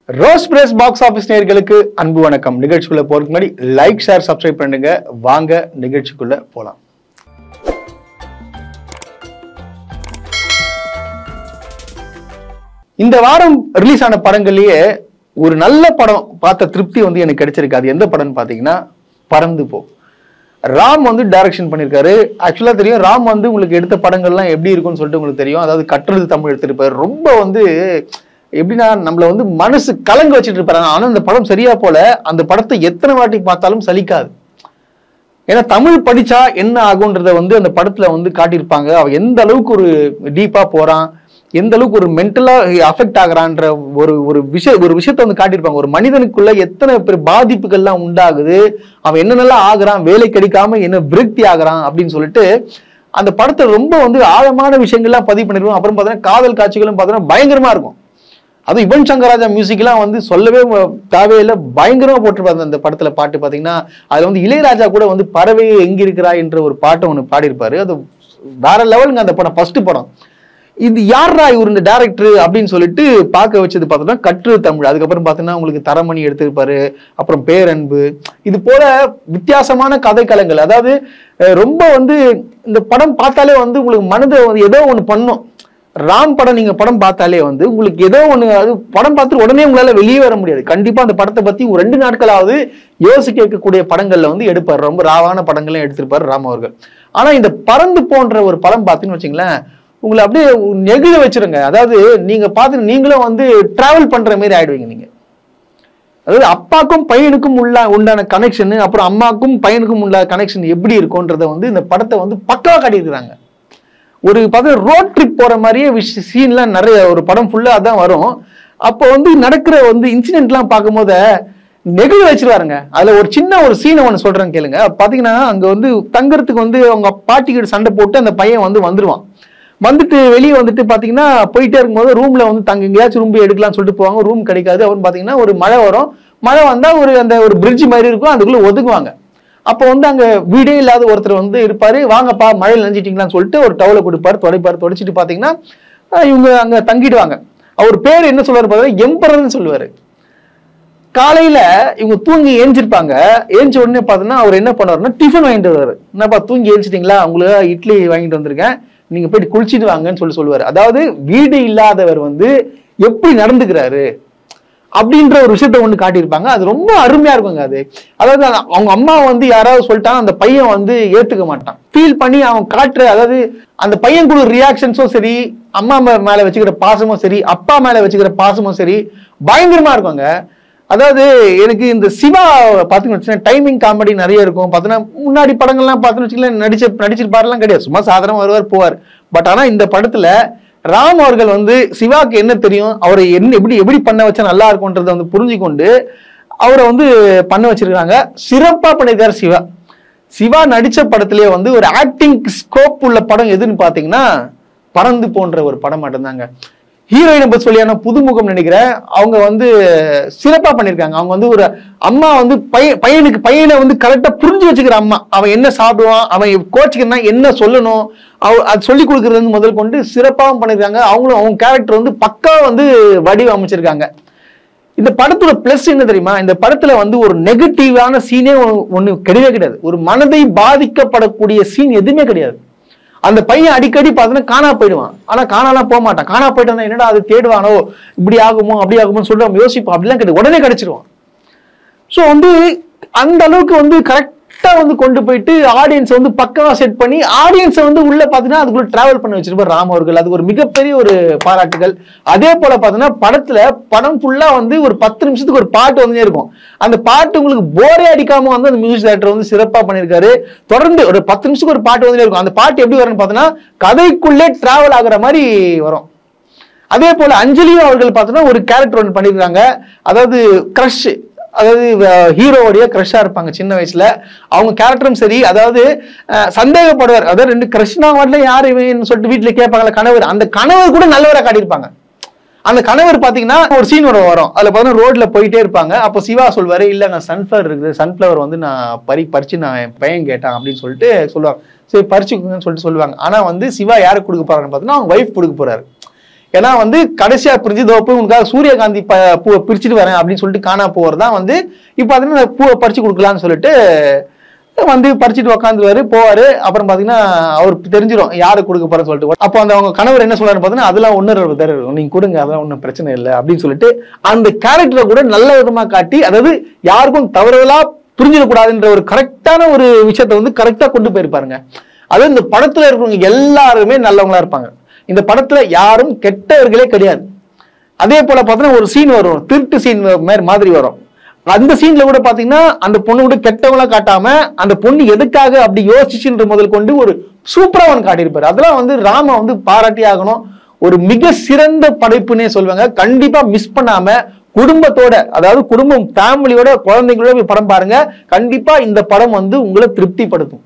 Rose press box office நேயர்களுக்கு அன்பு வணக்கம். நிகழ்ச்சிக்குள்ள போறதுக்கு முன்னாடி லைக், ஷேர், சப்ஸ்கிரைப் பண்ணுங்க. வாங்க நிகழ்ச்சிக்குள்ள போலாம். இந்த வாரம் ரிலீஸ் ஆன படங்கள்லயே ஒரு நல்ல படம் பார்த்த திருப்தி எனக்கு கிடைச்சிருக்கு. அது எந்த படம்னு பாத்தீங்கன்னா பறந்து போ. ராம் டைரக்ஷன் பண்ணிருக்காரு. ஆக்சுவலா தெரியும் ராம் உங்களுக்கு எடுத்த படங்கள்லாம் எப்படி இருக்கும்னு சொல்லிட்டு உங்களுக்கு தெரியும். அதாவது கட்டுறது தமிழ் எடுத்திருப்பாரு. ரொம்ப எப்படின்னா நம்மள மனசு கலங்க வச்சுட்டு இருப்பாங்க. ஆனா அந்த படம் சரியா போல அந்த படத்தை எத்தனை வாட்டி பார்த்தாலும் சலிக்காது. ஏன்னா தமிழ் படிச்சா என்ன ஆகுன்றத அந்த படத்துல காட்டியிருப்பாங்க. அவ எந்த அளவுக்கு ஒரு டீப்பா போறான், எந்த அளவுக்கு ஒரு மென்டலா அஃபெக்ட் ஆகுறான்ற ஒரு விஷயத்த காட்டியிருப்பாங்க. ஒரு மனிதனுக்குள்ள எத்தனை பெரிய பாதிப்புகள்லாம் உண்டாகுது, அவன் என்னென்னலாம் ஆகுறான், வேலை கிடைக்காம என்ன விரக்தி ஆகுறான் அப்படின்னு சொல்லிட்டு அந்த படத்தை ரொம்ப ஆழமான விஷயங்கள்லாம் பதிவு பண்ணிருக்கோம். அப்புறம் பார்த்தீங்கன்னா காதல் காட்சிகளும் பார்த்தீங்கன்னா பயங்கரமா இருக்கும். அதுவும் யுவன் சங்கர் ராஜா மியூசிக்லாம் சொல்லவே தேவையில்லை, பயங்கரமா போட்டிருப்பாரு அந்த படத்துல. பாட்டு பாத்தீங்கன்னா அதுல இளையராஜா கூட பறவை எங்க இருக்கிறா என்ற ஒரு பாட்டை ஒன்று பாடியிருப்பாரு. அது வேற லெவலுங்க அந்த படம். ஃபர்ஸ்ட் படம் இது யாரா இவர் இந்த டைரக்டர் அப்படின்னு சொல்லிட்டு பார்க்க வச்சது பார்த்தோம்னா கற்று தமிழ். அதுக்கப்புறம் பார்த்தீங்கன்னா உங்களுக்கு தரமணி எடுத்திருப்பாரு, அப்புறம் பேரன்பு, இது போல வித்தியாசமான கதைக்களங்கள். அதாவது ரொம்ப இந்த படம் பார்த்தாலே உங்களுக்கு மனதை ஏதோ ஒன்று பண்ணும். ராம் படம் நீங்க படம் பார்த்தாலே உங்களுக்கு ஏதோ ஒண்ணு, அது படம் பார்த்து உடனே உங்களால வெளியே வர முடியாது. கண்டிப்பா அந்த படத்தை பத்தி ஒரு 2 நாட்களாவது யோசிக்க வைக்கக்கூடிய படங்கள்ல எடுப்பாரு. ரொம்ப ராவான படங்கள்லாம் எடுத்திருப்பாரு ராம் அவர்கள். ஆனா இந்த பறந்து போன்ற ஒரு படம் பார்த்தீங்கன்னு வச்சுங்களேன், உங்களை அப்படியே நெகிழ வச்சிருங்க. அதாவது நீங்க பார்த்து நீங்களும் டிராவல் பண்ற மாதிரி ஆயிடுவீங்க. நீங்க அதாவது அப்பாக்கும் பையனுக்கும் உண்டான கனெக்ஷன், அப்புறம் அம்மாக்கும் பையனுக்கும் உண்டான கனெக்ஷன் எப்படி இருக்கும்ன்றத இந்த படத்தை பக்காவா காட்டியிருக்கிறாங்க. ஒரு ரோட் ட்ரிப் போற மாதிரியே சீன்லாம் நிறைய ஒரு படம் ஃபுல்லா அதான் வரும். அப்போ நடக்கிற இன்சிடென்ட்லாம் பார்க்கும்போது நெகிழ வச்சிருவாருங்க. அதுல ஒரு சின்ன ஒரு சீனை ஒன்று சொல்றேன் கேளுங்க. பாத்தீங்கன்னா அங்க தங்கறதுக்கு அவங்க பாட்டிக்கிட்ட சண்டை போட்டு அந்த பையன் வந்துருவான். வந்துட்டு வெளியே பாத்தீங்கன்னா போயிட்டே இருக்கும்போது ரூம்ல தங்க எங்கேயாச்சும் ரூம் எடுக்கலாம்னு சொல்லிட்டு போவாங்க. ரூம் கிடைக்காது. அவன் பாத்தீங்கன்னா ஒரு மழை வரும். மழை வந்தா ஒரு பிரிட்ஜ் மாதிரி இருக்கும், அதுக்குள்ள ஒதுங்குவாங்க. அப்போ அங்க வீடே இல்லாத ஒருத்தர் இருப்பாரு. வாங்கப்பா மழையில் நினைச்சிட்டீங்களான்னு சொல்லிட்டு ஒரு டவலை கொடுப்பாரு, தொடச்சிட்டு பாத்தீங்கன்னா இவங்க அங்க தங்கிடுவாங்க. அவர் பேர் என்ன சொல்லுவாரு பாத்தீங்கன்னா எம்பரர்னு சொல்லுவாரு. காலையில இவங்க தூங்கி ஏஞ்சிருப்பாங்க. ஏஞ்ச உடனே பாத்தீங்கன்னா அவர் என்ன பண்ணுவாருன்னா டிஃபன் வாங்கிட்டு வருவாரு. என்னப்பா தூங்கி ஏஞ்சிட்டீங்களா, உங்களுக்கு இட்லி வாங்கிட்டு வந்திருக்கேன், நீங்க போயிட்டு குளிச்சுட்டு வாங்கன்னு சொல்லுவாரு. அதாவது வீடு இல்லாதவர் எப்படி நடந்துக்கிறாரு அப்படின்ற ஒரு விஷயத்த காட்டியிருப்பாங்க. அது ரொம்ப அருமையா இருக்குங்க. அது அதாவது அவங்க அம்மா யாராவது சொல்லிட்டாங்க, அந்த பையன் ஏத்துக்க மாட்டான். ஃபீல் பண்ணி அவன் காட்டுற, அதாவது அந்த பையன் கூட ரியாக்ஷன்ஸும் சரி, அம்மா மேல வச்சுக்கிற பாசமும் சரி, அப்பா மேல வச்சுக்கிற பாசமும் சரி, பயங்கரமா இருக்குங்க. அதாவது எனக்கு இந்த சிவா பாத்தீங்கன்னா டைமிங் காமெடி நிறைய இருக்கும். பாத்தீங்கன்னா முன்னாடி படங்கள்லாம் பாத்தீங்கன்னு வச்சுக்கலாம் நடிச்சிருப்பாருலாம் கிடையாது, சும்மா சாதாரண வருவார் போவார். பட் ஆனா இந்த படத்துல ராம் அவர்கள் சிவாக்கு என்ன தெரியும், அவரை எப்படி பண்ண வச்சா நல்லா இருக்கும்ன்றத புரிஞ்சுக்கொண்டு அவரை பண்ண வச்சிருக்காங்க. சிறப்பா பண்ணிருக்காரு சிவா. சிவா நடிச்ச படத்திலேயே ஒரு ஆக்டிங் ஸ்கோப் உள்ள படம் எதுன்னு பாத்தீங்கன்னா பறந்து போன்ற ஒரு படம் மட்டும்தாங்க. ஹீரோயினை பத்தி சொல்லியான புதுமுகம் நினைக்கிறேன். அவங்க சிறப்பா பண்ணிருக்காங்க. அவங்க ஒரு அம்மா பையனை கரெக்டா புரிஞ்சு வச்சுக்கிற அம்மா. அவன் என்ன சாப்பிடுவான், அவன் கோச்சுக்கிறா என்ன சொல்லணும், அது சொல்லி கொடுக்கறது முதல் கொண்டு சிறப்பாகவும் பண்ணிருக்காங்க. அவங்களும் அவங்க கேரக்டர் பக்கா வடிவமைச்சிருக்காங்க. இந்த படத்தோட பிளஸ் என்ன தெரியுமா, இந்த படத்துல ஒரு நெகட்டிவான சீனே ஒண்ணு கிடையவே கிடையாது. ஒரு மனதை பாதிக்கப்படக்கூடிய சீன் எதுவுமே கிடையாது. அந்த பையன் அடிக்கடி பார்த்தீங்கன்னா காணா போயிடுவான். ஆனா காணாலாம் போக மாட்டான். காணா போயிட்டான் என்னடா அது தேடுவானோ, இப்படி ஆகுமோ அப்படி ஆகுமோன்னு சொல்லிட்டு அவன் யோசிப்பான். அப்படிலாம் கிடையாது, உடனே கிடைச்சிருவான். ஸோ அந்த அளவுக்கு கரெக்டா கொண்டு போயிட்டு ஆடியன்ஸ் பக்கவா செட் பண்ணி ஆடியன்ஸை உள்ள பாத்தீங்கன்னா அதுக்குள்ள டிராவல் பண்ணி வச்சிருப்பார் ராம் அவர்கள். அது ஒரு மிகப்பெரிய ஒரு பாராட்டுகள். அதே போல பாத்தீங்கன்னா படம் ஃபுல்லா ஒரு 10 நிமிஷத்துக்கு ஒரு பாட்டு இருக்கும். அந்த பாட்டு உங்களுக்கு போரே அடிக்காம அந்த மியூசிக் டைரக்டர் சிறப்பா பண்ணிருக்காரு. தொடர்ந்து ஒரு 10 நிமிஷத்துக்கு ஒரு பாட்டு இருக்கும். அந்த பாட்டு எப்படி வரும்னு பாத்தீங்கன்னா கதைக்குள்ளே டிராவல் ஆகுற மாதிரி வரும். அதே போல அஞ்சலியும் அவர்கள் பாத்தீங்கன்னா ஒரு கேரக்டர் ஒன்று பண்ணிருக்காங்க. அதாவது கிரஷ், அதாவது ஹீரோவுடைய கிரஷா இருப்பாங்க சின்ன வயசுல. அவங்க கேரக்டரும் சரி, அதாவது சந்தேகப்படுவார். அதாவது 2 கிருஷ்ணா வாட்ல யார் இவன்னு சொல்லிட்டு வீட்டுல கேட்பாங்கல்ல கணவர், அந்த கணவர் கூட நல்லவரா காட்டியிருப்பாங்க. அந்த கணவர் பாத்தீங்கன்னா ஒரு சீன் வரும். அதுல பாத்தீங்கன்னா ரோட்ல போயிட்டே இருப்பாங்க. அப்போ சிவா சொல்வாரு, இல்ல நான் சன்ஃபிளவர் இருக்குது, சன்ஃபிளவர் நான் பறிச்சு நான் என் பையன் கேட்டான் அப்படின்னு சொல்லிட்டு சொல்லுவாங்க. சரி பறிச்சுக்குங்கன்னு சொல்லிட்டு சொல்லுவாங்க. ஆனா சிவா யாருக்கு கொடுக்க போறாருன்னு பாத்தீங்கன்னா அவங்க வைஃப் கொடுக்க போறாரு. ஏன்னா வந்து கடைசியா பிரிஞ்சு இதோ போய் உனக்காக சூரியகாந்தி பூவை பிரிச்சுட்டு வரேன் அப்படின்னு சொல்லிட்டு காணா போறதான் வந்து இப்ப பாத்தீங்கன்னா பூவை பறிச்சு கொடுக்கலான்னு சொல்லிட்டு வந்து பறிச்சுட்டு உக்காந்துருவாரு போவாரு. அப்புறம் பாத்தீங்கன்னா அவருக்கு தெரிஞ்சிடும் யாரு கொடுக்க போறேன்னு சொல்லிட்டு. அப்போ அந்த அவங்க கணவர் என்ன சொல்றாரு பாத்தீங்கன்னா அதெல்லாம் ஒன்னு நீங்க கொடுங்க, அதெல்லாம் ஒன்றும் பிரச்சனை இல்லை அப்படின்னு சொல்லிட்டு அந்த கேரக்டரை கூட நல்ல விதமா காட்டி, அதாவது யாருக்கும் தவறுதலா புரிஞ்சிடக்கூடாதுன்ற ஒரு கரெக்டான ஒரு விஷயத்த வந்து கரெக்டா கொண்டு போயிருப்பாருங்க. அதாவது இந்த படத்துல இருக்கிறவங்க எல்லாருமே நல்லவங்களா இருப்பாங்க. இந்த படத்துல யாரும் கெட்டவர்களே கிடையாது. அதே போல பாத்தீங்கன்னா ஒரு சீன் வரும், திருட்டு சீன் மாதிரி வரும். அந்த சீன்ல கூட பாத்தீங்கன்னா அந்த பொண்ணு கூட கெட்டவங்களா காட்டாம அந்த பொண்ணு எதுக்காக அப்படி யோசிச்சுன்ற முதல் கொண்டு ஒரு சூப்பரா ஒன்று காட்டியிருப்பாரு. அதெல்லாம் வந்து ராம வந்து பாராட்டி ஆகணும். ஒரு மிக சிறந்த படைப்புன்னே சொல்லுவாங்க. கண்டிப்பா மிஸ் பண்ணாம குடும்பத்தோட, அதாவது குடும்பம் ஃபேமிலியோட குழந்தைங்களோட படம் பாருங்க. கண்டிப்பா இந்த படம் வந்து உங்களை திருப்திப்படுத்தும்.